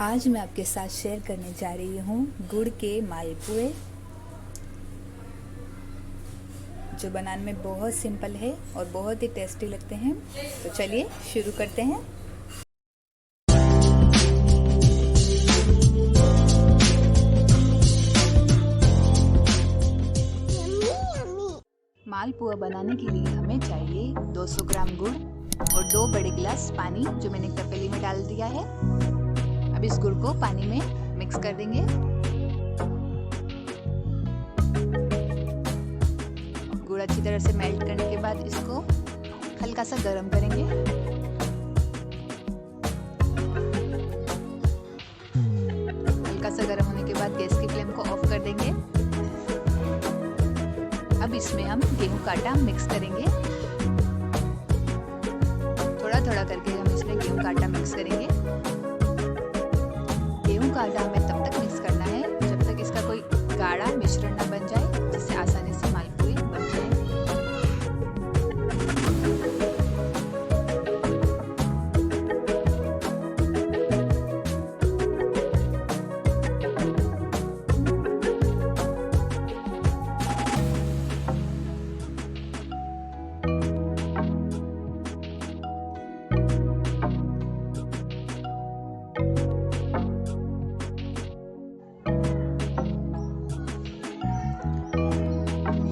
आज मैं आपके साथ शेयर करने जा रही हूँ गुड़ के मालपुए, जो बनाने में बहुत सिंपल है और बहुत ही टेस्टी लगते हैं। तो चलिए शुरू करते हैं। मालपुआ बनाने के लिए हमें चाहिए 200 ग्राम गुड़ और 2 बड़े गिलास पानी, जो मैंने तपेली में डाल दिया है। अब इस गुड़ को पानी में मिक्स कर देंगे। गुड़ अच्छी तरह से मेल्ट करने के बाद इसको हल्का सा गर्म करेंगे। हल्का सा गर्म होने के बाद गैस की फ्लेम को ऑफ कर देंगे। अब इसमें हम गेहूं का आटा मिक्स करेंगे। थोड़ा थोड़ा करके हम इसमें गेहूं का आटा मिक्स करेंगे। गेहूं का आटा हमें तब तक मिक्स करना है जब तक इसका कोई गाढ़ा मिश्रण न बन जाए, जिससे आसानी से मालपुए बन जाए।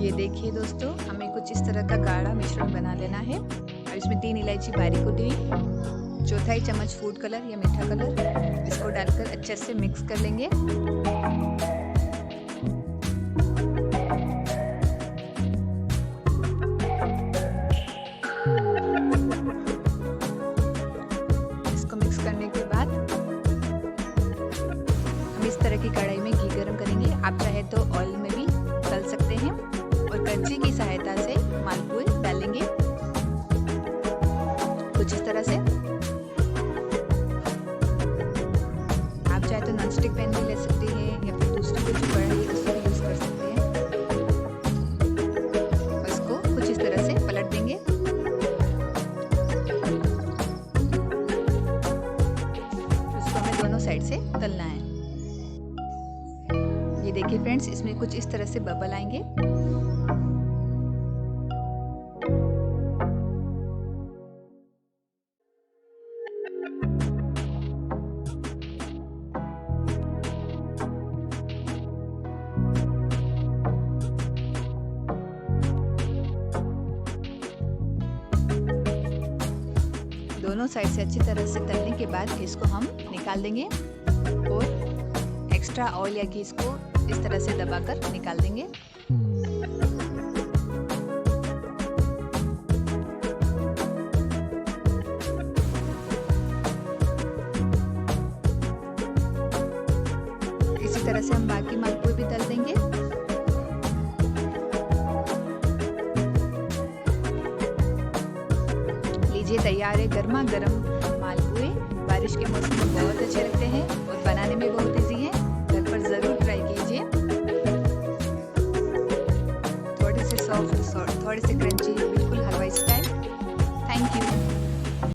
ये देखिए दोस्तों, हमें कुछ इस तरह का गाढ़ा मिश्रण बना लेना है। और इसमें 3 इलायची बारीक कुटी हुई, 1/4 चम्मच फूड कलर या मीठा कलर, इसको डालकर अच्छे से मिक्स कर लेंगे। इसको मिक्स करने के बाद हम इस तरह की कढ़ाई में घी गरम करेंगे। आप चाहे तो ऑयल में भी तल सकते हैं और कच्ची की सहायता से मालपुए डालेंगे, कुछ इस तरह से। आप चाहे तो नॉनस्टिक पैन भी ले सकते हैं या फिर दूसरी कोई जो कढ़ाई है उसको भी यूज कर सकते हैं। और इसको कुछ इस तरह से पलट देंगे। इसको हमें दोनों साइड से तलना है। ये देखिए फ्रेंड्स, इसमें कुछ इस तरह से बबल आएंगे। दोनों साइड से अच्छी तरह से तलने के बाद इसको हम निकाल देंगे और एक्स्ट्रा ऑयल या घी इसको इस तरह से दबाकर निकाल देंगे। इसी तरह से हम बाकी मालपुए भी तल देंगे। लीजिए, तैयार है गर्मा गर्म मालपुए। बारिश के मौसम में बहुत अच्छे लगते हैं और बनाने में